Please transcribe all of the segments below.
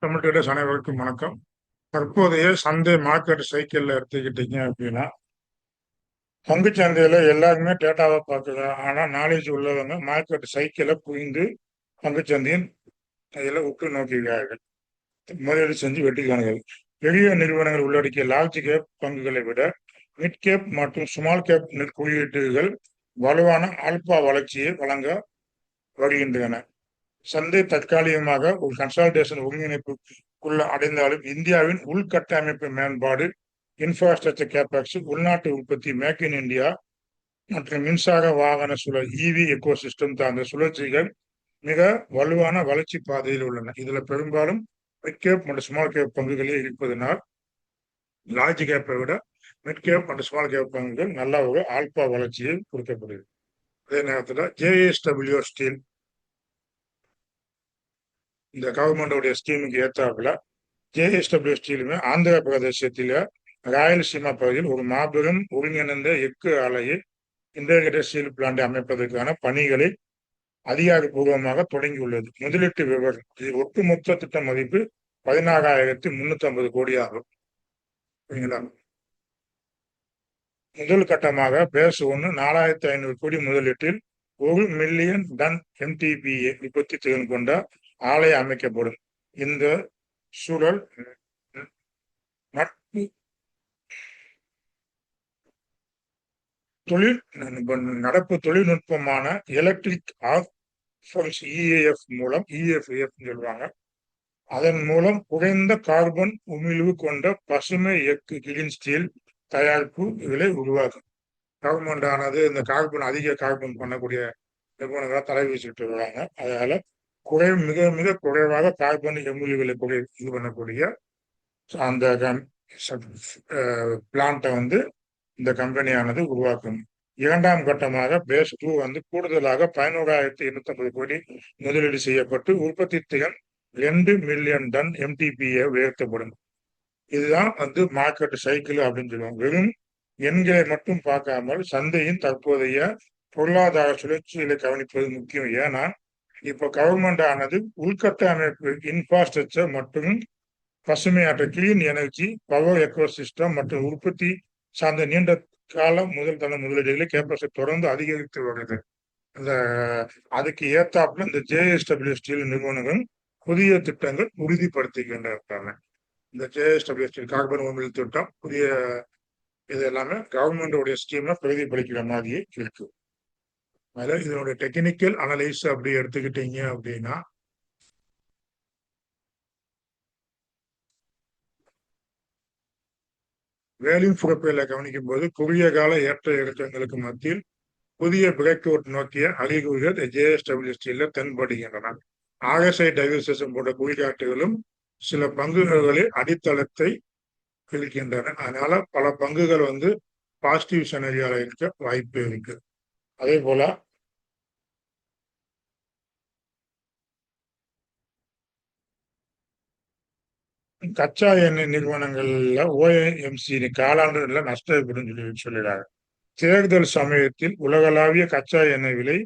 Tamil traders அனைவருக்கும் வணக்கம். தற்போதைய சந்தை மார்க்கெட் சைக்கிள்ல எடுத்துக்கிட்டீங்க அப்படின்னா, பங்கு சந்தையில எல்லாருமே டேட்டாவை பார்க்குறாங்க. ஆனா நாலேஜ் உள்ளவங்க மார்க்கெட் சைக்கிளை புரிந்து பங்கு சந்தையின் இதில் உற்று நோக்குகிறார்கள். முதலீடு செஞ்சு வெற்றி காணுங்கள். பெரிய நிறுவனங்கள் உள்ளடக்கிய லார்ஜ் கேப் பங்குகளை விட மிட் கேப் மற்றும் ஸ்மால் கேப் குறியீட்டுகள் வலுவான ஆல்பா வளர்ச்சியை வழங்க வருகின்றன. சந்தை தற்காலிகமாக ஒரு கன்சால்டேஷன் ஒருங்கிணைப்புக்குள்ள அடைந்தாலும் இந்தியாவின் உள்கட்டமைப்பு மேம்பாடு, இன்ஃப்ராஸ்ட்ரக்சர் கேபெக்ஸ், உள்நாட்டு உற்பத்தி, மேக் இன் இந்தியா மற்றும் மின்சார வாகன இவி எக்கோசிஸ்டம் சார்ந்த சுழற்சிகள் மிக வலுவான வளர்ச்சி பாதையில் உள்ளன. இதுல பெரும்பாலும் மிட் கேப் மற்றும் ஸ்மால் கேப் பங்குகளே இருப்பதனால் லார்ஜ் கேப்பை விட மிட் கேப் மற்றும் ஸ்மால் கேப் பங்குகள் நல்ல ஒரு ஆல்பா வளர்ச்சியை கொடுக்கப்படுது. அதே நேரத்தில் ஜேஎஸ்டபிள்யூ ஸ்டீல் இந்த கவர்மெண்டோடைய ஸ்கீமுக்கு ஏற்றாப்புல ஜேஎஸ்டபிள்யூ ஸ்டீலுமே ஆந்திர பிரதேசத்தில ராயலசீமா பகுதியில் ஒரு மாபெரும் ஒருங்கிணைந்த எஃகு ஆலையை இன்டகிரேட்டட் ஸ்டீல் பிளான்ட் அமைப்பதற்கான பணிகளை அதிகாரப்பூர்வமாக தொடங்கியுள்ளது. முதலீட்டு விவரம், இது ஒட்டுமொத்த திட்ட மதிப்பு 16,350 கோடி ஆகும். முதல் கட்டமாக பேஸ் 1 4,500 கோடி முதலீட்டில் 1 மில்லியன் டன் MTPA உற்பத்தி திறன் கொண்ட ஆலை அமைக்கப்படும். இந்த சூழல் நடப்பு தொழில்நுட்பமான எலக்ட்ரிக் ஆர்க் இஏஎஃப் மூலம் EFF சொல்லுவாங்க. அதன் மூலம் குறைந்த கார்பன் உமிழ்வு கொண்ட பசுமை எஃகு கிளீன் ஸ்டீல் தயாரிப்பு விலை உருவாகும். கவர்மெண்ட் ஆனது இந்த அதிக கார்பன் பண்ணக்கூடிய நிறுவனங்களை தலை வீசிட்டு வருவாங்க. அதனால மிக மிக குறைவாக கார்பன் எமிழிவுகளை இது பண்ணக்கூடிய அந்த பிளான்ட்டை இந்த கம்பெனியானது உருவாக்கும். இரண்டாம் கட்டமாக பேஸ் 2 கூடுதலாக 11,250 கோடி முதலீடு செய்யப்பட்டு உற்பத்தி திறன் 2 மில்லியன் டன் MTPA உயர்த்தப்படும். இதுதான் மார்க்கெட் சைக்கிள் அப்படின்னு சொல்லுவாங்க. வெறும் எண்களை மட்டும் பார்க்காமல் சந்தையின் தற்போதைய பொருளாதார சுழற்சிகளை கவனிப்பது முக்கியம். ஏன்னா இப்ப கவர்மெண்ட் ஆனது உள்கட்டமைப்பு இன்ஃப்ராஸ்ட்ரக்சர் மற்றும் பசுமையாற்ற கிளீன் எனர்ஜி, பவர் எக்கோசிஸ்டம் மற்றும் உற்பத்தி சார்ந்த நீண்ட காலம் முதல் தள முதலீடுகளை கேப்பஸை தொடர்ந்து அதிகரித்து வருது. அதுக்கு ஏத்தாப்புல இந்த ஜேஎஸ்டபிள்யூ ஸ்டீல் நிறுவனங்கள் புதிய திட்டங்கள் உறுதிப்படுத்திக்கின்றன. இந்த ஜேஎஸ்டபிள்யூ ஸ்டீல் கார்பன் உமிழ் திட்டம் புதிய இது எல்லாமே கவர்மெண்டோடைய ஸ்கீம்ல பிரதிபலிக்கிற மாதிரியே இருக்கு. அதுல இதனுடைய டெக்னிக்கல் அனலைஸ் அப்படி எடுத்துக்கிட்டீங்க அப்படின்னா, வேல்யூம் புறப்பையில கவனிக்கும் போது குறுகிய கால ஏற்ற இறக்கங்களுக்கு மத்தியில் புதிய பிரேக் அவுட் நோக்கிய அறிகுறிகள் ஜேஎஸ்டபிள்யூ ஸ்டீல்ல தென்படுகின்றன. RSI டைவர்சேஷன் போன்ற குறிகாட்டுகளும் சில பங்குகளில் அடித்தளத்தை இருக்கின்றன. அதனால பல பங்குகள் பாசிட்டிவ் செனரியால இருக்க வாய்ப்பு இருக்கு. அதே போல கச்சா எண்ணெய் நிறுவனங்கள்ல OMC காலாண்டுல நஷ்டம் சொல்லிடுறாங்க. தேர்தல் சமயத்தில் உலகளாவிய கச்சா எண்ணெய் விலை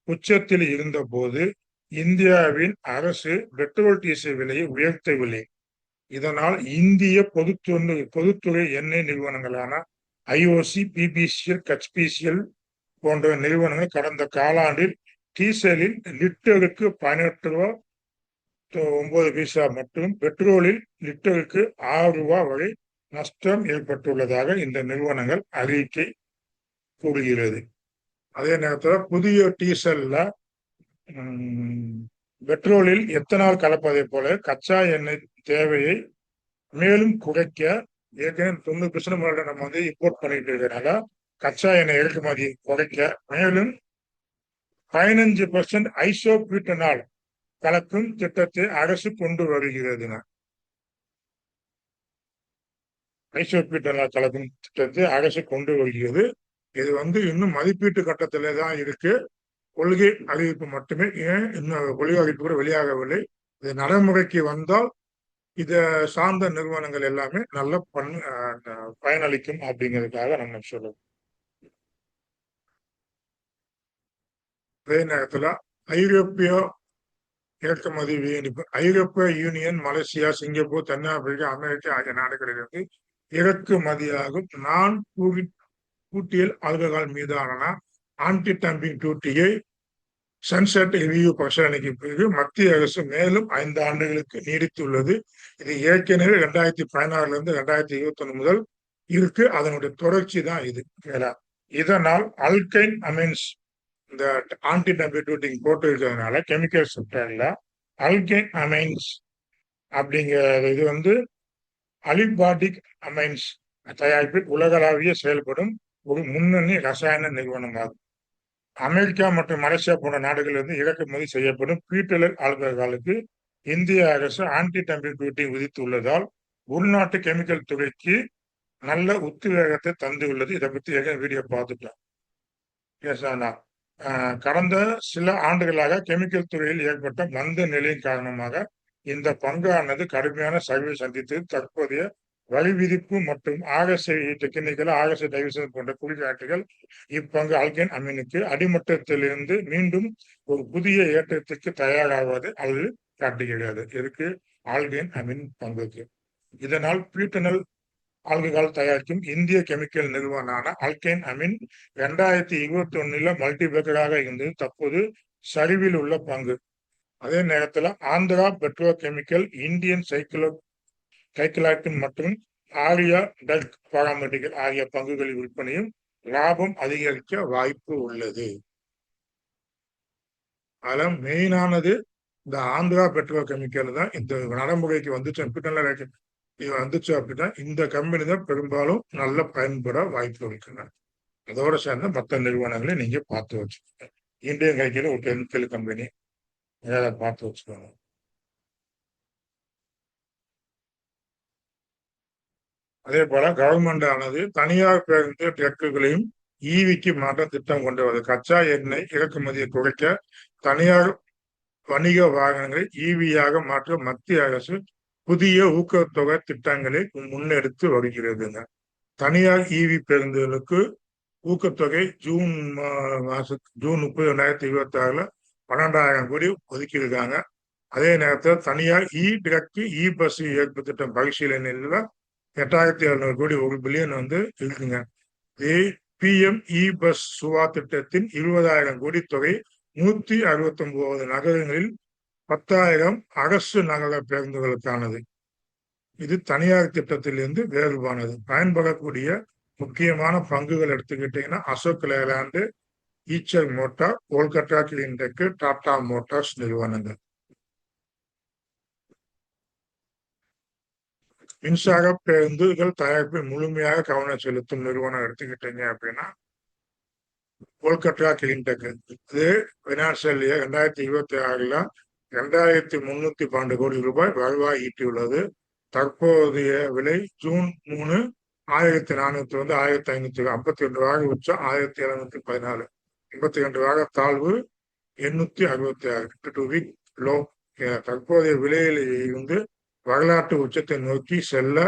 உச்சத்தில் இருந்த போது இந்தியாவின் அரசு பெட்ரோல் டீசல் விலையை உயர்த்தவில்லை. இதனால் இந்திய பொதுத்துறை எண்ணெய் நிறுவனங்களான IOC, PPCL, HPCL போன்ற நிறுவனங்கள் கடந்த காலாண்டில் டீசலில் லிட்டருக்கு 18 ரூபாய் 9 பைசா மற்றும் பெட்ரோலில் லிட்டருக்கு 6 ரூபாய் வரை நஷ்டம் ஏற்பட்டுள்ளதாக இந்த நிறுவனங்கள் அறிக்கை கூறுகிறது. அதே நேரத்தில் புதிய டீசல்ல பெட்ரோலில் எத்தனால் கலப்பதை போல கச்சா எண்ணெய் தேவையை மேலும் குறைக்க ஏற்கனவே 90% நம்ம இம்போர்ட் பண்ணிட்டு இருக்கிறதுனால கச்சா எண்ணெய் இறக்குமதி குறைக்க மேலும் 15% ஐசோபியூட்டனால் கலக்கும் திட்டத்தை அரசு கொண்டு வருகிறது. ஐசோபியூட்டனால் கலக்கும் திட்டத்தை அரசு கொண்டு வருகிறது. இது இன்னும் மதிப்பீட்டு கட்டத்திலே தான் இருக்கு. கொள்கை அறிவிப்பு மட்டுமே, ஏன் இன்னும் கொள்கை அறிவிப்பு கூட வெளியாகவில்லை. இது நடைமுறைக்கு வந்தால் இதை சார்ந்த நிறுவனங்கள் எல்லாமே நல்ல பயனளிக்கும் அப்படிங்கிறதுக்காக நம்ம சொல்லுவோம். அதே நேரத்தில் ஐரோப்பிய இறக்குமதி வீணிப்பு. ஐரோப்பிய யூனியன், மலேசியா, சிங்கப்பூர், தென்னாப்பிரிக்கா, அமெரிக்கா ஆகிய நாடுகளிலிருந்து இறக்குமதியாகும் நான் கூட்டியல் ஆல்கஹால் மீதான ஆன்டி டம்பிங் டியூட்டியை சன்செட் ரிவ்யூ பரிசோதனைக்கு பிறகு மத்திய அரசு மேலும் 5 ஆண்டுகளுக்கு நீடித்துள்ளது. இது ஏற்கனவே 2016 இருந்து 2021 முதல் இருக்கு. அதனுடைய தொடர்ச்சி தான் இது. இதனால் அல்கைன் அமீன்ஸ் இந்த ஆன்டி டம்பிங் டியூட்டி போட்டு இருக்கிறதுனால கெமிக்கல் செக்டர்ல அல்கைன் அமைன்ஸ் அப்படிங்கிற இது அலிபாடிக் அமைன்ஸ் தயாரிப்பில் உலகளாவிய செயல்படும் ஒரு முன்னணி ரசாயன நிறுவனமாகும். அமெரிக்கா மற்றும் மலேசியா போன்ற நாடுகளிலிருந்து இறக்குமதி செய்யப்படும் பீட்டலர் ஆல்கஹாலுக்கு இந்திய அரசு ஆன்டி டம்பிங் டியூட்டி விதித்துள்ளதால் உள்நாட்டு கெமிக்கல் துறைக்கு நல்ல உத்வேகத்தை தந்துள்ளது. இதை பத்தி வீடியோ பார்த்துட்டோம். கடந்த சில ஆண்டுகளாக கெமிக்கல் துறையில் ஏற்பட்ட மந்த நிலையின் காரணமாக இந்த பங்கானது கடுமையான சரிவை சந்தித்து தற்போதைய வரி விதிப்பு மற்றும் ஆகசை டெக்னிக்கல் ஆகசை டைவர்ஷன் போன்ற குளிர்காட்டுகள் இப்பங்கு ஆல்கைன் அமீனுக்கு அடிமட்டத்திலிருந்து மீண்டும் ஒரு புதிய ஏற்றத்திற்கு தயாராவது அது காட்டுகிறது. இருக்கு ஆல்கைன் அமீன் பங்குக்கு. இதனால் பியூட்டனல் ஆல்கஹால் தயாரிக்கும் இந்திய கெமிக்கல் நிறுவனமான அல்கைன் அமீன் 2021 மல்டிபேக்கராக இருந்தது தற்போது சரிவில் உள்ள பங்கு. அதே நேரத்தில் ஆந்திரா பெட்ரோ கெமிக்கல், இந்தியன் சைக்கிளாட்டின் மற்றும் ஆரியா டர்க் பாராமெடிக்கல் ஆகிய பங்குகளின் விற்பனையும் லாபம் அதிகரிக்க வாய்ப்பு உள்ளது. அதில் மெயினானது இந்த ஆந்திரா பெட்ரோ கெமிக்கல் தான். இந்த நடைமுறைக்கு வந்துச்சு அப்படின்னா இந்த கம்பெனி தான் பெரும்பாலும் நல்ல பயன்பட வாய்ப்பு இருக்குங்க. அதோட சேர்ந்த மற்ற நிறுவனங்களை நீங்க பார்த்து வச்சுக்கோங்க. இந்தியன் கைக்கில ஒரு கெமிக்கல் கம்பெனி அதை பார்த்து வச்சுக்கோங்க. அதே போல கவர்மெண்ட் ஆனது தனியார் பேருந்து ட்ரக்குகளையும் ஈவிக்கு மாற்ற திட்டம் கொண்டு வருது. கச்சா எண்ணெய் இறக்குமதியை குறைக்க தனியார் வணிக வாகனங்களை ஈவியாக மாற்ற மத்திய அரசு புதிய ஊக்கத்தொகை திட்டங்களை முன்னெடுத்து வருகிறதுங்க. தனியார் ஈவி பேருந்துகளுக்கு ஊக்கத்தொகை ஜூன் 30, 2026 12,000 கோடி ஒதுக்கியிருக்காங்க. அதே நேரத்தில் தனியார் ட்ரக் பஸ் இயக்க திட்டம் பரிசீலனையில் 8,700 கோடி, 1 பில்லியன் இருக்குங்க. PM பஸ் சுவா திட்டத்தின் 20,000 கோடி தொகை 169 நகரங்களில் 10,000 அரசு நகர பேருந்துகளுக்கானது. இது தனியார் திட்டத்திலிருந்து வேறுபானது. பயன்படக்கூடிய முக்கியமான பங்குகள் எடுத்துக்கிட்டீங்கன்னா Ashok Leyland, Eicher motor, Kolkata cleantech, Tata motors நிறுவனங்கள். மின்சார பேருந்துகள் தயாரிப்பில் முழுமையாக கவனம் செலுத்தும் நிறுவனம் எடுத்துக்கிட்டீங்க அப்படின்னா கோல்கட்டா கிளீன்டெக். இது பினான்சியல் இயர் 2026 2,312 கோடி ரூபாய் வருவாய் ஈட்டியுள்ளது. தற்போதைய விலை ஜூன் 3 1,400 1,552 உச்சம் 1,714, 82 தாழ்வு 866 லோ. தற்போதைய விலையில் இருந்து வரலாற்று உச்சத்தை நோக்கி செல்ல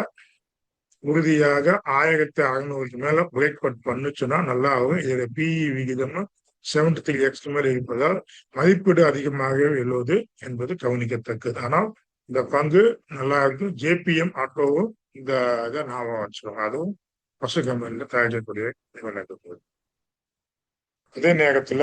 உறுதியாக 1,600 மேல பிரேக் அவுட் பண்ணுச்சுன்னா நல்லா ஆகும். இதோட PE விகிதம் 73x மேல இருப்பதால் மதிப்பீடு அதிகமாக உள்ளது என்பது கவனிக்கத்தக்கது. ஆனால் இந்த பங்கு நல்லா இருக்கும். JPM ஆட்டோவும் இந்த இதை ஞாபகம் வச்சுக்கோங்க. அதுவும் பசு கம்பெனில தயாரிக்கக்கூடிய நிறுவனம். அதே நேரத்துல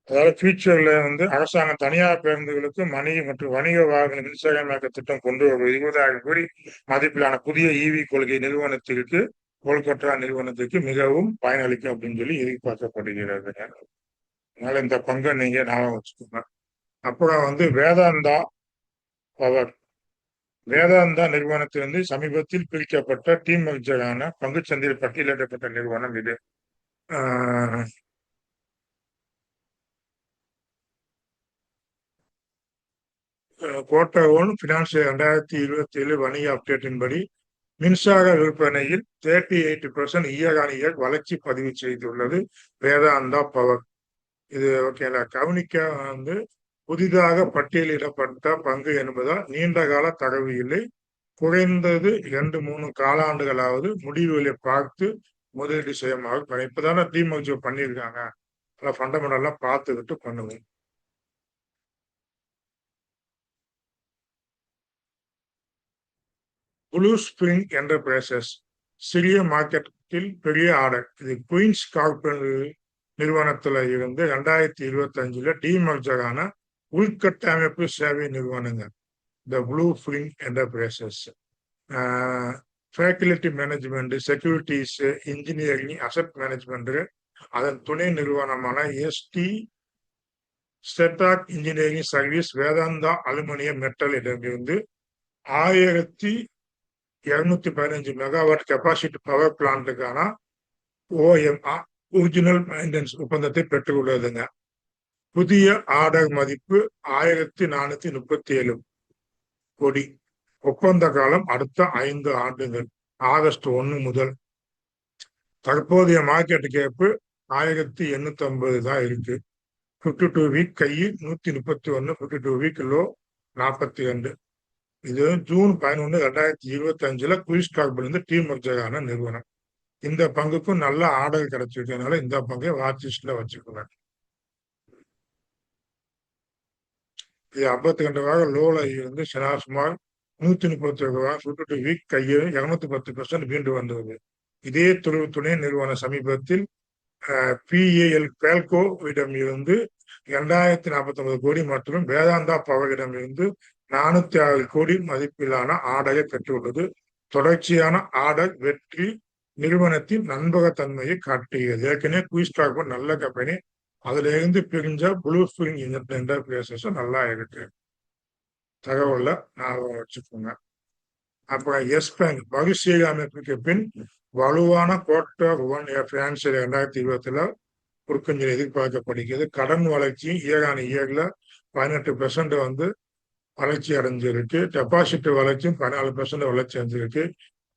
அதாவது ஃபியூச்சர்ல அரசாங்கம் தனியார் பேருந்துகளுக்கு மற்றும் வணிக வாகன மின்சாரமயக்க திட்டம் கொண்டு வருவது 20,000 கோடி மதிப்பிலான புதிய EV கொள்கை நிறுவனத்திற்கு கோல்கட்டா நிறுவனத்துக்கு மிகவும் பயனளிக்கும் அப்படின்னு சொல்லி எதிர்பார்க்கப்படுகிறது. அதனால இந்த பங்கை நீங்க ஞாபகம் வச்சுக்கோங்க. அப்புறம் வேதாந்தா பவர். வேதாந்தா நிறுவனத்திலிருந்து சமீபத்தில் பிரிக்கப்பட்ட டீம் மெர்ஜரான பங்குச்சந்தையில் பட்டியலிடப்பட்ட நிறுவனம் இது. குவார்டர் 1 பினான்சியல் 2027 வணிக அப்டேட்டின்படி மின்சார விற்பனையில் 38% இயர் வளர்ச்சி பதிவு செய்துள்ளது வேதாந்தா பவர். இது ஓகேங்களா? கவனிக்க புதிதாக பட்டியலிடப்பட்ட பங்கு என்பதால் நீண்ட கால தரவு இல்லை. குறைந்தது 2-3 காலாண்டுகளாவது முடிவுகளை பார்த்து முதலீடு செய்யமாக இப்பதானே டிமர்ஜர் பண்ணியிருக்காங்க. ஃபண்டமெண்டலா பார்த்துக்கிட்டு பண்ணுவோம். ப்ளூ ஸ்பிரிங் என்டர்பிரைசஸ் சிறிய மார்க்கெட்டில் பெரிய ஆர்டர். இது குயின்ஸ் கார்பரேட் நிறுவனத்துல இருந்து 2025 டிமர்ஜரான உள்கட்டமைப்பு சேவை நிறுவனங்கள். The Blue Spring Enterprises faculty management, securities, engineering, asset management, அதன் துணை நிறுவனமான ஸ்டெட்டாக் engineering service, Vedanta aluminium metal இடமிருந்து 1215 மெகாவாட் கெப்பாசிட்டி பவர் பிளான்ட்டுக்கான OMR ஒரிஜினல் மெயின்டெனன்ஸ் ஒப்பந்தத்தை பெற்றுள்ளதுங்க. புதிய ஆர்டர் மதிப்பு 1437 கோடி. ஒப்பந்த காலம் அடுத்த 5 ஆண்டுகள், ஆகஸ்ட் 1 முதல். தற்போதைய மார்க்கெட் கேப்பு 1850 தான் இருக்கு. 52 வீக் கையில் 131, 52 வீக் லோ 42. இது ஜூன் 11, 2025 குயின்ஸ் கார்பரேட் டிமர்ஜரான நிறுவனம். இந்த பங்குக்கும் நல்ல ஆர்டர் கிடைச்சிருக்கனால இந்த பங்கை வாட்ச் லிஸ்ட்ல வச்சுக்கோங்க. இது 52 ரூபாய் லோல இருந்து சுமார் 131 ரூபாய் 52 வீக் கையில் 210% மீண்டு வந்தது. இதே துணை நிறுவன சமீபத்தில் PAL பேல்கோவிடம் இருந்து 2049 கோடி மற்றும் வேதாந்தா பவரிடம் இருந்து 406 கோடி மதிப்பிலான ஆர்டரை பெற்றுள்ளது. தொடர்ச்சியான ஆர்டர் வெற்றி நிறுவனத்தின் நம்பகத்தன்மையை காட்டுகிறது. ஏற்கனவே குயின்ஸ் கார்பரேட் நல்ல கம்பெனி, அதுல இருந்து பிரிஞ்ச ப்ளூ ஸ்பிரிங் என்டர்பிரைசஸ் நல்லா இருக்கு. தகவல்ல ஞாபகம் வச்சுக்கோங்க. அப்புறம் எஸ் பேங்க் மறுசீரமைப்புக்கு பின் வலுவான குவார்டர் 1 பினான்சியல் 2020 குறுக்கஞ்சல் எதிர்பார்க்கப்படுகிறது. கடன் வளர்ச்சி இயர்ல 18% வளர்ச்சி அடைஞ்சிருக்கு. டெபாசிட் வளர்ச்சியும் 14% வளர்ச்சி அடைஞ்சிருக்கு.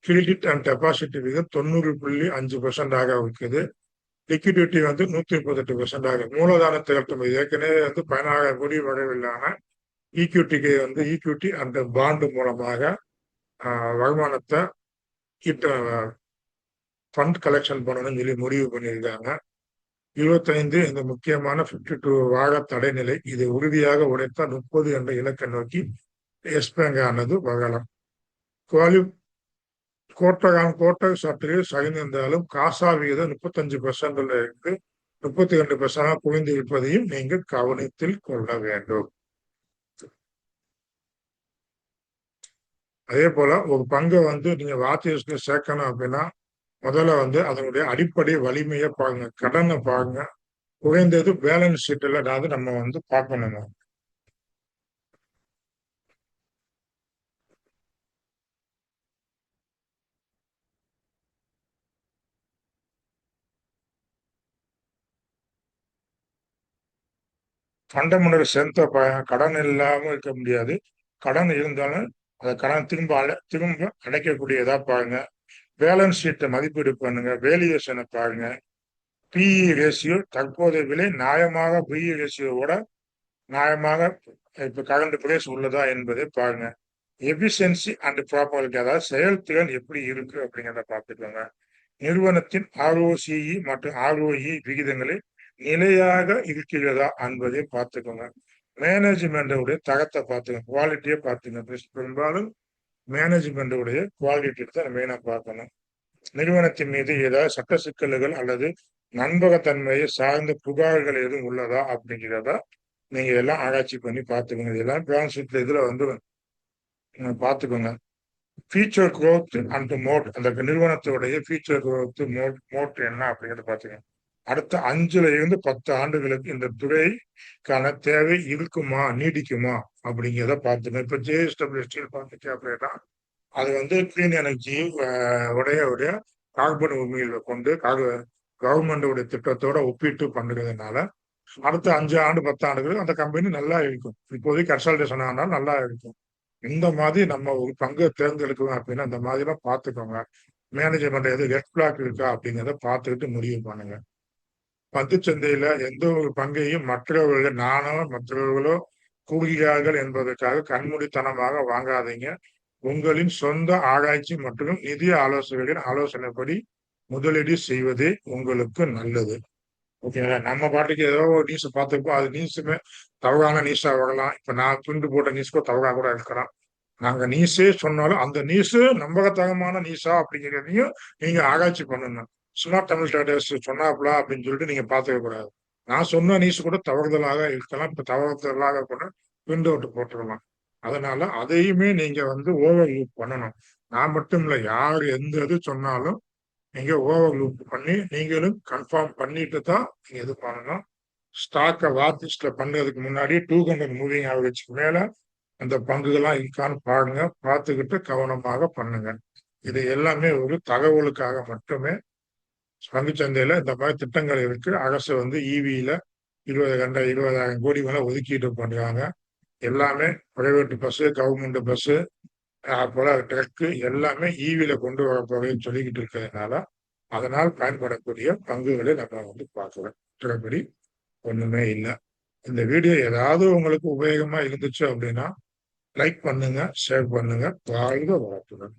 கிரெடிட் அண்ட் டெபாசிட் விகிதம் 90.5% இருக்குது. லிக்விடிட்டி 138%. மூலதான திரட்டும் ஏற்கனவே 16,000 கோடி வரைவிலான ஈக்விட்டி அண்ட் பாண்டு மூலமாக வருமானத்தை ஃபண்ட் கலெக்ஷன் பண்ணணும்னு சொல்லி முடிவு பண்ணியிருக்காங்க. 25 இந்த முக்கியமான 52 வார தடைநிலை இது உறுதியாக உடைத்தால் 30 என்ற இலக்கை நோக்கி எஸ் பேங்க் ஆனது வகலாம். கோட்டர் சற்று சரிந்திருந்தாலும் காசா விகிதம் 35% இருந்து 32% குவிந்து இருப்பதையும் நீங்கள் கவனத்தில் கொள்ள வேண்டும். அதே போல ஒரு பங்கை நீங்க வாட்ச் சேர்க்கணும் அப்படின்னா முதல்ல அதனுடைய அடிப்படை வலிமையை பாருங்க, கடனை பாருங்க, குறைந்தது பேலன்ஸ் ஷீட்ல அதாவது நம்ம பார்க்கணுங்க. ஃபண்டமெண்டல் ஸ்ட்ரென்த்தை கடன் இல்லாம இருக்க முடியாது. கடன் இருந்தாலும் அதை கடன் திரும்ப அடைக்கக்கூடியதா பாருங்க. பேலன்ஸ் ஷீட்டை மதிப்பீடு பண்ணுங்க. வேல்யூவேஷனை பாருங்க. PE ரேஷியோ தற்போதைய விலை நியாயமாக PE ரேஷியோவோட நியாயமாக இப்ப கரண்ட் பிரைஸ் உள்ளதா என்பதை பாருங்க. எஃபிஷியன்சி அண்ட் ப்ராப்பர்ட்டி அதாவது செயல்திறன் எப்படி இருக்கு அப்படிங்கிறத பார்த்துக்கோங்க. நிறுவனத்தின் ROCE மற்றும் ROE விகிதங்களை நிலையாக இருக்கிறதா என்பதை பார்த்துக்கோங்க. மேனேஜ்மெண்டோடைய தரத்தை பார்த்துக்கோங்க, குவாலிட்டியை பார்த்துக்கோங்க. பெரும்பாலும் மேனேஜ்மெண்டோடைய குவாலிட்டி தான் மெயினா பார்க்கணும். நிறுவனத்தின் மீது ஏதாவது சட்ட சிக்கல்கள் அல்லது நம்பகத்தன்மையை சார்ந்த புகார்கள் எதுவும் உள்ளதா அப்படிங்கிறத நீங்க எல்லாம் ஆராய்ச்சி பண்ணி பார்த்துக்கோங்க. இதெல்லாம் பேலன்ஸ் ஷீட்ல இதுல பார்த்துக்கோங்க. ஃபியூச்சர் குரோத் அண்ட் மோட் அந்த நிறுவனத்துடைய ஃபியூச்சர் குரோத் மோட் என்ன அப்படிங்கிறத பார்த்துக்கோங்க. அடுத்த 5 இருந்து 10 ஆண்டுகளுக்கு இந்த துறைக்கான தேவை இருக்குமா நீடிக்குமா அப்படிங்கிறத பார்த்துக்கோங்க. இப்ப JSW ஸ்டீல் பார்த்துச்சு அப்படின்னா அது கிளீன் எனர்ஜி உடைய கார்பன் உரிமைகளை கொண்டு கவர்மெண்டோட திட்டத்தோட ஒப்பிட்டு பண்ணுறதுனால அடுத்த 5 ஆண்டு 10 ஆண்டுகளுக்கு அந்த கம்பெனி நல்லா இருக்கும். இப்போதைக்கு கன்சல்டேஷன் ஆனாலும் நல்லா இருக்கும். இந்த மாதிரி நம்ம ஒரு பங்கை தேர்ந்தெடுக்கணும் அப்படின்னா இந்த மாதிரிலாம் பார்த்துக்கோங்க. மேனேஜ்மெண்ட் எது ரெட் பிளாக் இருக்கா அப்படிங்கிறத பார்த்துக்கிட்டு முடிவு பண்ணுங்க. பங்குச்சந்தையில எந்த ஒரு பங்கையும் மற்றவர்களோ கூறுகிறார்கள் என்பதற்காக கண்மூடித்தனமாக வாங்காதீங்க. உங்களின் சொந்த ஆராய்ச்சி மற்றும் நிதி ஆலோசகர்களின் ஆலோசனைப்படி முதலீடு செய்வதே உங்களுக்கு நல்லது. ஓகேங்களா? நம்ம பாட்டுக்கு ஏதோ ஒரு நியூஸ் பார்த்துருப்போம். அது நியூஸுமே தவறான நியூஸா வரலாம். இப்ப நான் பிரிண்ட் போட்ட நியூஸ் கூட தவறா கூட இருக்கலாம். நாங்க நியூஸே சொன்னாலும் அந்த நியூஸ் நம்பகத்தகமான நியூஸா அப்படிங்கிறதையும் நீங்க ஆராய்ச்சி பண்ணணும். ஸ்மார்ட் தமிழ் ட்ரேடர்ஸ் சொன்னாப்ல அப்படின்னு சொல்லிட்டு நீங்க பார்த்துக்க கூடாது. நான் சொன்ன நியூஸ் கூட தவறுதலாக இருக்கலாம். இப்ப தவறுதலாக கூட பிரிண்ட் அவுட் போட்டுடலாம். அதனால அதையுமே நீங்க ஓவர் லுக் பண்ணணும். நான் மட்டும் இல்ல, யார் எந்த இது சொன்னாலும் நீங்க ஓவர் லுக் பண்ணி நீங்களும் கன்ஃபார்ம் பண்ணிட்டு தான் நீங்க இது பண்ணணும். ஸ்டாக்கை வாட்ச் லிஸ்ட்ல பண்றதுக்கு முன்னாடி 200 மூவிங் ஆவரேஜ்க்கு மேல அந்த பங்குகள்லாம் இருக்கான்னு பாருங்க. பார்த்துக்கிட்டு கவனமாக பண்ணுங்க. இது எல்லாமே ஒரு தகவலுக்காக மட்டுமே. பங்குச்சந்தையில இந்த மாதிரி திட்டங்கள் இருக்கு. அரசு ஈவியில 20,000 கோடி மேல ஒதுக்கீடு பண்றாங்க. எல்லாமே பிரைவேட் பஸ், கவர்மெண்ட் பஸ், போல ட்ரக்கு எல்லாமே ஈவில கொண்டு வர போறேன்னு சொல்லிக்கிட்டு இருக்கிறதுனால அதனால் பயன்படக்கூடிய பங்குகளை நம்ம பார்க்கிறோம். மற்றபடி ஒண்ணுமே இல்லை. இந்த வீடியோ ஏதாவது உங்களுக்கு உபயோகமா இருந்துச்சு அப்படின்னா லைக் பண்ணுங்க, ஷேர் பண்ணுங்க. வாழ்க வளத்துடன்.